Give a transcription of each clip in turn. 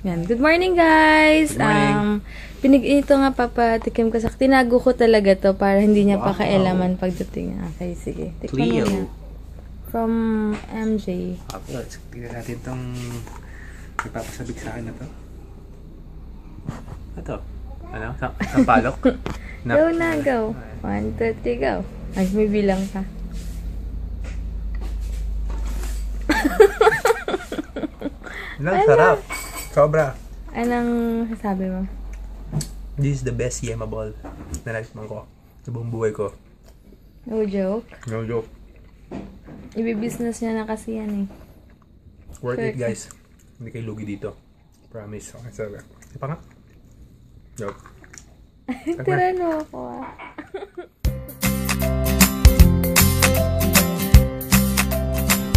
Yan. Good morning, guys! Good morning. Ito nga papatikim ko sa... Tinago ko talaga to para hindi niya pa kaelaman pagdating. Okay, sige. Tikman mo yan. From MJ. Okay, let's tignan natin itong nagpapasabik sa akin na to. Ito. Ano? Sampalok? Go na, go. 1, 2, 3, go. Ay, may bilang ka. Sarap. Sobra. Anong sasabi mo? This is the best yema ball na natikman ko sa buong buhay ko. No joke? No joke. Ibi-business niya na kasi yan eh. Worth it, guys. Hindi kayo lugi dito. Promise. Okay, sabi. Di pa nga? Joke. Tirano ako ah.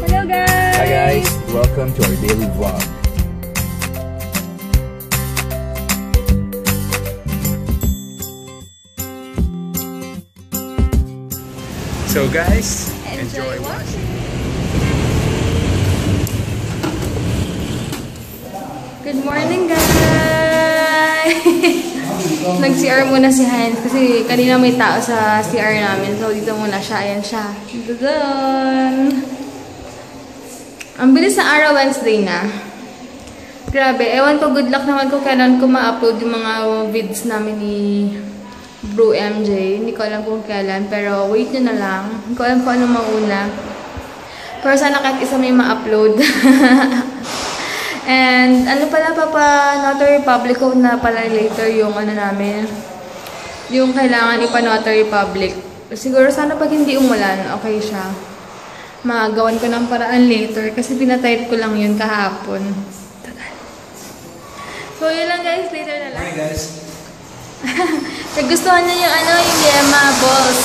Hello guys! Hi guys! Welcome to our daily vlog. So guys, enjoy watching. Good morning guys! Nag-CR muna si Heinz kasi kanina may tao sa CR namin. So dito muna siya. Ayan siya. Dito doon. Ang bilis na araw, Wednesday na. Grabe. Ewan ko, good luck naman ko kailan ko ma-upload yung mga vids namin ni Bro MJ. Hindi ko alam kung kailan. Pero wait nyo na lang. Hindi ko alam kung ano mauna. Pero sana kahit isa may ma-upload. And ano pala Notary Public ko na pala later yung ano namin. Yung kailangan ipa-Notary Public. Siguro sana pag hindi umulan, okay siya. Magawan ko ng paraan later kasi pinatype ko lang yun kahapon. So yun lang guys, later na lang. Hi guys! Nagustuhan niyo yung yung yema balls.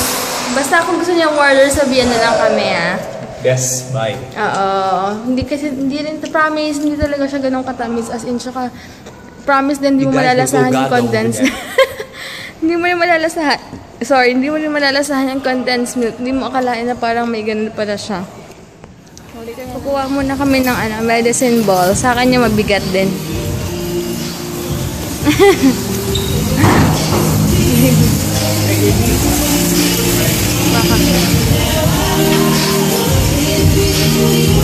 Basta kung gusto niyo order, sabihan na lang kami ah. Yes, bye. Oo. Hindi rin promise, hindi talaga siya ganun katamis. As in, tsaka promise din, hindi mo malalasahan yung condensed. Hindi mo yung malalasahan. Sorry, hindi mo yung malalasahan yung condensed milk. Hindi mo akalain na parang may ganun pala siya. Kukuha muna kami ng medicine ball. Sa akin yung mabigat din.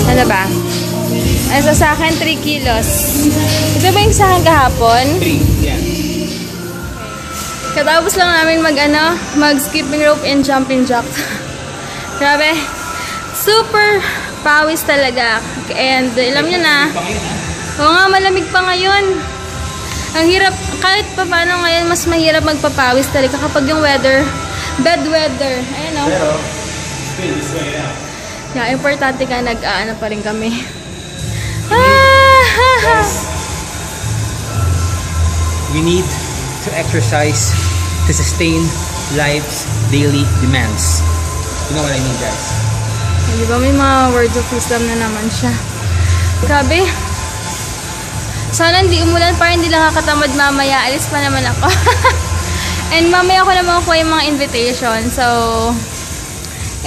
Ano ba? Ito sa akin 3 kilos. Ito ba yung sa akin kahapon? 3, yeah. Katapos lang namin mag skipping rope and jumping jack. Grabe. Super pawis talaga. And alam nyo na. Oo nga, malamig pa ngayon. Ang hirap, kahit pa paano ngayon, mas mahirap magpapawis talaga kapag yung weather, bad weather. Ayan o. Pero, still, this way now. Yeah, importante ka nag-aano pa rin kami. We need to exercise to sustain life's daily demands. You know what I mean, guys? Di ba may mga words of wisdom na naman siya. Grabe. Sana hindi umulan para hindi lang kakatamad mamaya. Alis pa naman ako. And mamaya ko naman kuha yung mga invitation. So,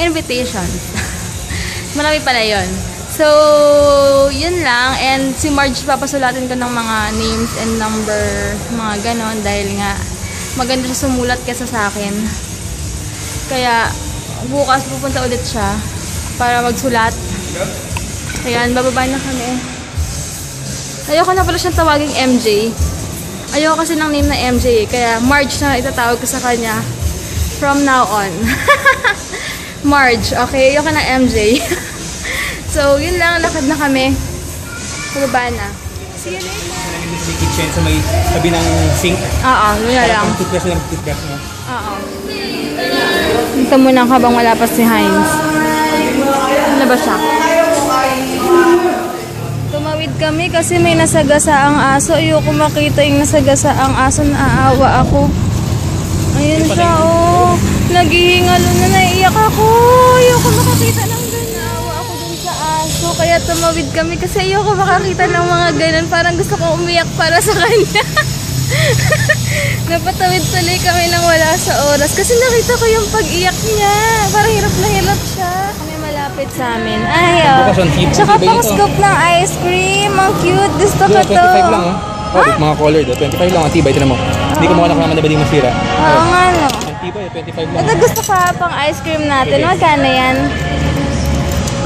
invitations. Marami pala yun. So, yun lang. And si Marge, papasulatin ko ng mga names and number, mga ganon. Dahil nga, maganda siya sumulat kesa sa akin. Kaya, bukas pupunta ulit siya para magsulat. Ayan, bababa na kami. Ayoko na pala siyang tawaging MJ. Ayoko kasi ng name na MJ. Kaya Marge na itatawag ko sa kanya from now on. Marge, okay? Ayoko na MJ. So, yun lang. Lakad na kami. Bababa na. See you later. Namin sa kitchen sa may tabi ng sink. Oo, yun na lang. Toothbrush lang, toothbrush mo. Oo. Ito muna habang wala pa si Heinz. Ano ba siya? Tumawid kami kasi may nasagasa ang aso. Ayoko makita yung nasagasa ang aso. Naaawa ako. Ayun siya, oh. Naghihingalo na, naiiyak ako. Ayoko makakita ng ganun. Naawa ako dun sa aso. Kaya tumawid kami kasi ayoko makakita ng mga ganun. Parang gusto ko umiyak para sa kanya. Napatawid tuloy kami nang wala sa oras. Kasi nakita ko yung pag-iyak niya. Parang hirap na hirap siya. Kami malapit sa amin. Ay, oh. Tsaka pang scoop ng ice cream. Ang cute. Gusto ko to. 25 lang, oh. Oh, mga color do. 25 lang ang tibay. Ito na mo. Hindi ko mukha naman na ba di masira. Oo nga, no. Ang tibay, 25 lang. Ito gusto ko pang ice cream natin. Pwede. Magkano yan?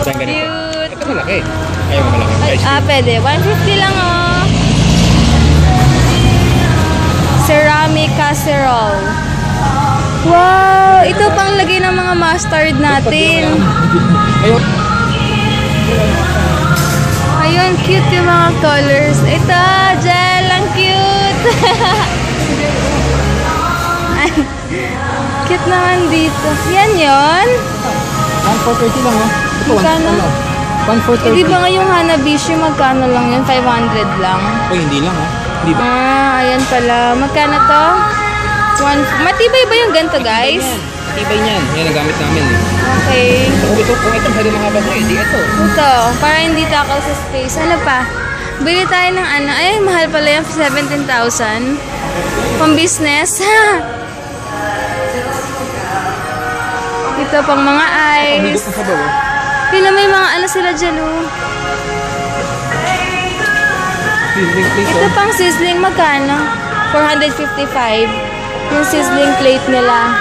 Saan ganito? Cute. Ito malaki. Ayaw mo malaki. Ay, Ice cream. pwede. 150 lang, oh. Ceramic casserole. Wow! Ito pang lagay ng mga mustard natin. Ayun. Ayun, cute yung mga colors. Ito, gel, ang cute. Ay, cute naman dito. Yan yon. 1,430 lang, oh. Ito, Magkano? 1,430. Di ba nga yung Hanabishi, magkano lang yun? 500 lang. Oh, hindi lang, oh. Hindi ba? Ayan pala. Magkano to? Matibay ba yung ganito, guys? Tibay niyan. Yan, nagamit namin, eh. Okay. Kung ito masyado mahaba ko, eh. Di ito. Ito, para hindi takaw sa space. Ano pa? Bili tayo ng ano. Ay, mahal pala yung 17,000. Pang business. Ito pang mga Ang ice. higop na sabaw, oh. Pila may mga ano sila dyan, oh. Sizzling plate, Ito oh. pang sizzling, magkano? 455. Yung sizzling plate nila.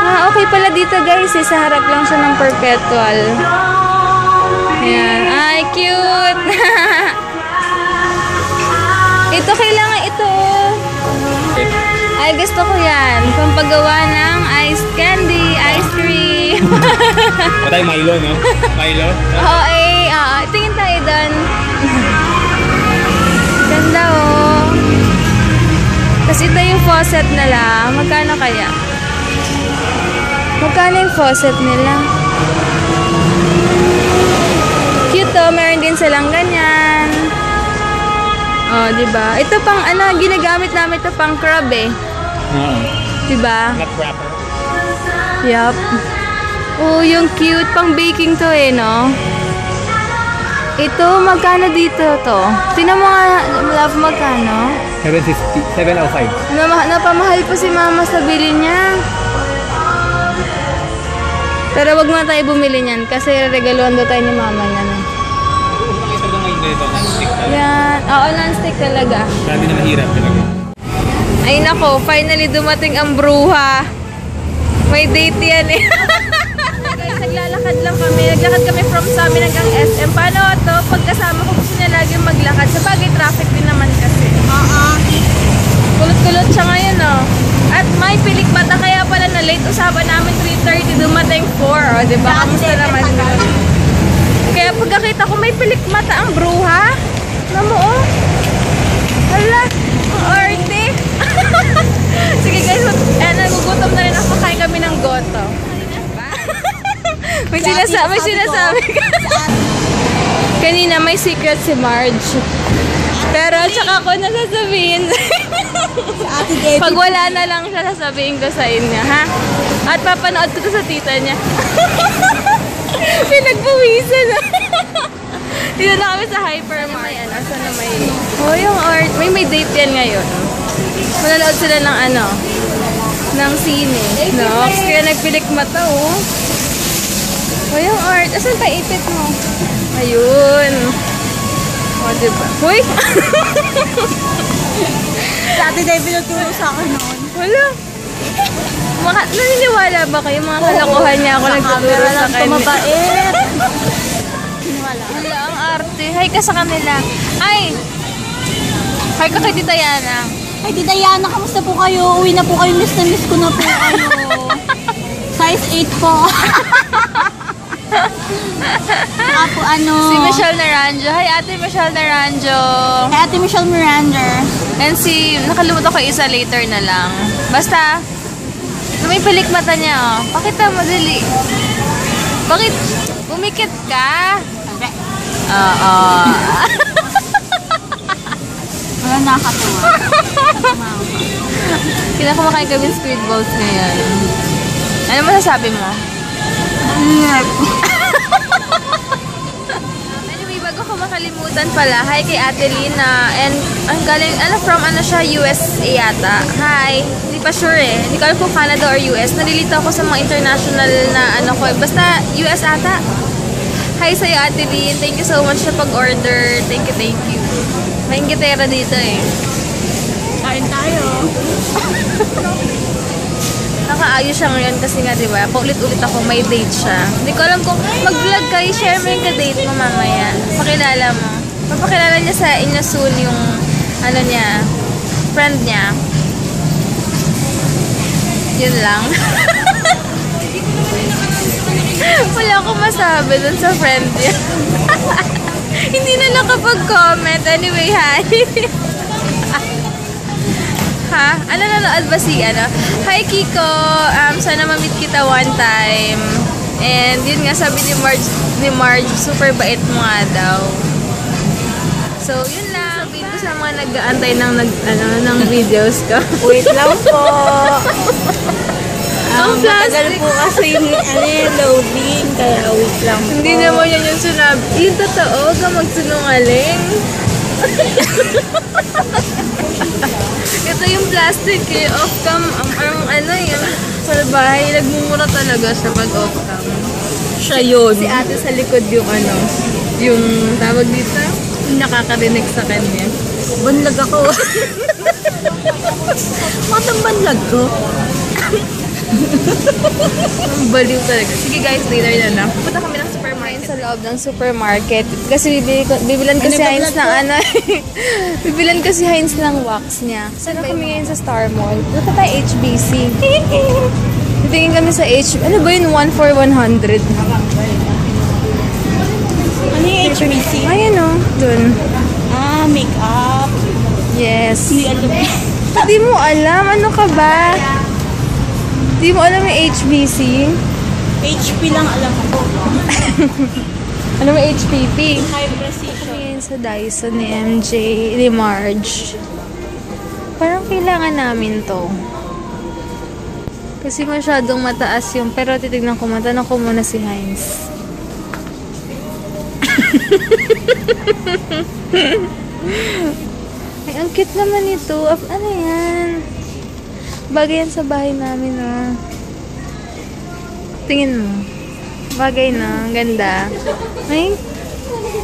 Ah, okay pala dito, guys. Sa harap lang siya ng perpetual. Ayan. Ay, cute! Ito, kailangan ito. Okay. Ay, gusto ko yan. Pampagawa ng ice candy, ice cream. Patay Milo, no? Milo? Oo, tingin tayo doon. Ganda, oh. Kasi ito yung faucet nila. Magkano kaya? Magkano yung faucet nila? Cute, oh. Meron din silang ganyan. Oh, diba? Ito pang, ano, ginagamit namin ito pang crab, eh. Oo. Diba? Nut wrapper. Yup. Oh, yung cute. Pang baking to, eh, no? Ito, magkano dito to? Tingnan mo nga, love, magkano? 750. 705. Napamahal po si mama sa bili niya. Pero wag muna tayo bumili niyan kasi regaluhan daw tayo ni mama niyan. Ito ba ngayon nito? Non-stick talaga. Yan. Oo, non-stick talaga. Sabi na mahirap talaga. Ay nako, finally dumating ang bruha. May date yan eh. Guys, naglalakad lang kami. Naglakad kami from sa amin hanggang SM. Paano to? Pagkasama ko gusto niya lagi maglakad. Sa bagay, traffic din naman kasi. Kulot-kulot siya ngayon, oh. At may pilik mata, kaya pala na late. Usapan namin 3:30, dumating 4, oh. Diba? Kamusta naman yun? Kaya pagkakita ko, may pilik mata ang bruha. Alam mo, oh. Hala, ang arte. Sige guys, nagugutom na rin ako. Kain kami ng goto. may sinasabi ka. Kanina may secret si Marge. Pero tsaka ko nasasabihin. Pag wala na lang siya, sasabihin ko sa inyo, ha? At papanood ko to sa tita niya. Pinagpawisan na. Dito na kami sa hypermarket. Asa na may... Oh, yung art. May date yan ngayon. Mananood sila ng ano, ng sine. No? Kaya nagpilik mata, oh. Oh, yung art. Asan pa ipit mo? Ayun. Oh, diba? Uy! Dati tayo pinuturo sa akin noon. Wala. Naniniwala ba kayo? Mga kalokohan niya ako nagtuturo sa kanya. Tumabait. Wala, ang arte. Hi ka sa kanila. Ay! Hi ka kay Tita Yana. Ay, Tita Yana, kamusta po kayo? Uwi na po kayo. Miss na miss ko na po kayo. Size 8 po. Saka po ano... Si Michelle Naranjo. Hi, Ate Michelle Naranjo. Kay Ate Michelle Miranda. And nakalimutan ko isa later na lang. Basta, may pilik mata niya, oh. Pakita mo, dali. Bakit? Umikit ka? Sabi. Oo. Wala nakakatuwa. Kinakumakain kami ng squid balls ngayon. Ano masasabi mo? Anyway, bago ko makalimutan pala, hi kay Ate Lina. And ang galing, from siya, USA yata. Hi. Hindi pa sure eh. Hindi ko alam kung Canada or US. Nalilito ako sa mga international na ko. Basta US ata. Hi sa'yo, Ate Lin. Thank you so much sa pag-order. Thank you, thank you. May gitera dito eh. Kain tayo. Nakaayos siya ngayon kasi nga, di ba? Paulit-ulit ako, may date siya. Hindi ko alam kung mag-vlog kayo, share mo yung ka-date mo mamaya. Pakilala mo. Papakilala niya sa inyo soon yung, ano niya, friend niya. Yun lang. Wala akong masabi dun sa friend niya. Hindi na nakapag-comment. Anyway, hi. Ha? Ano nanood ba si ano? Hi Kiko! Sana ma-meet kita one time. And yun nga sabi ni Marge, super bait mo nga daw. So, yun lang. Sabihin ko sa mga nag-aantay ng videos ko. Wait lang po. Ang Matagal plastic. po kasi yung loading, kaya wait lang po. Hindi naman yan yung sinabi. Yung totoo, huwag ka magsinungaling. Ito yung plastic eh. Off-cam, ano yun. Sa bahay, nagmumura talaga siya pag off-cam. Siya yun. Si ate sa likod yung ano, yung tawag dito, yung nakakarinig sa kanya. Banlag ako. Matang banlag ko. Ang baliw talaga. Sige guys, later na lang. Punta kami ng supermarket. Sa loob ng supermarket. Kasi bibilan ko si Heinz ng ano. Bibilan ko si Heinz ng wax niya. Saan kami ngayon sa Star Mall? Punta tayo HBC. Titingin kami sa Ano ba yun? 1 for 100. Ano yung HBC? Ayan o. Dun. Ah, make-up. Yes. Hindi alam. Hindi mo alam. Ano ka ba? Hindi mo alam yung HBC? HP lang alam ko. Ano mo HPP? High precision. Ngayon sa Dyson ni MJ, ni Marge. Parang kailangan namin to. Kasi masyadong mataas yung, pero titignan ko, matanong ko muna si Heinz. Ay, ang cute naman ito. Ano yan? Bagay yan sa bahay namin, oh. Tingin mo. Bagay na. Ang ganda. Ay,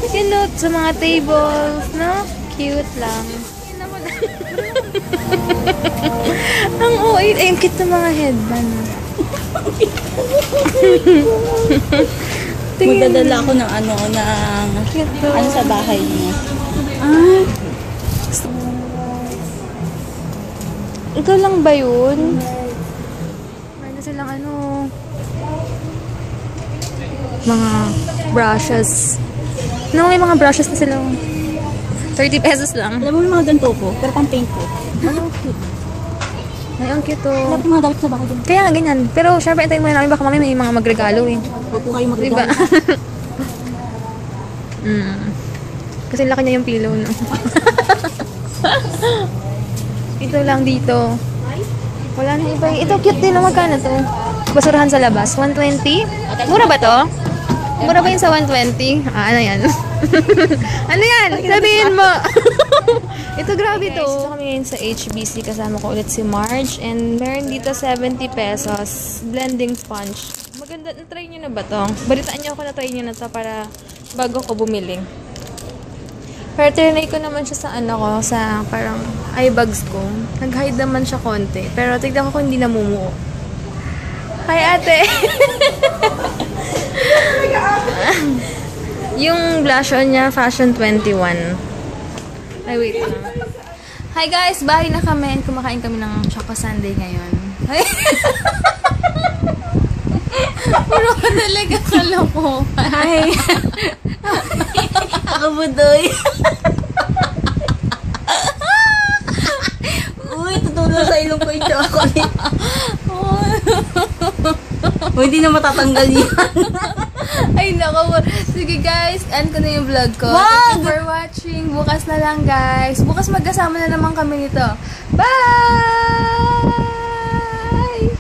cute sa mga tables, no? Cute lang. Ang OA. Ay, ang cute ng mga headband. Magdadala ako ng ano sa bahay niya. Ah, ito lang ba yun? Meron na silang mga brushes. No, may mga brushes na sila. 30 pesos lang. alam mo yung mga ganito po, pero pang paint po. Ano? Ay, ang cute oh. Wala po mga dapat sa bahay din. Kaya nga ganyan. Pero syempre, antayin muna namin baka mamaya may mga magregalo eh. Huwag po kayo Diba? magregalo. Kasi laki niya yung pillow, no? Ito lang dito. Wala na iba. Ito cute din. Magkano to? Basurahan sa labas. 120? Mura ba to? Mura ba yun sa 120? Ah, ano yan? Ano yan? Sabihin mo! Ito, grabe to. Ito kami ngayon sa HBC. Kasama ko ulit si Marge. And meron dito 70 pesos. Blending sponge. Maganda. Na-try nyo na ba to? Balitaan nyo ako na-try nyo na to para bago ko bumili. Pero tinay ko naman siya sa sa parang eye bags ko. Nag-hide naman siya konti. Pero tignan ko kung hindi namumuo. Hi, ate! Yung blush on niya, Fashion 21. Ay, wait lang. Hi guys! Bahay na kami. Kumakain kami ng Choco Sunday ngayon. Ay! Puro ka talaga kalokohan. Hi! Ako budoy. Uy, tutulong sa ilong ko yung chocolate. Uy, hindi na matatanggal yan. Ay, nako. Sige guys, end ko na yung vlog ko. Wag! Thank you for watching. Bukas na lang guys. Bukas magkasama na naman kami nito. Bye!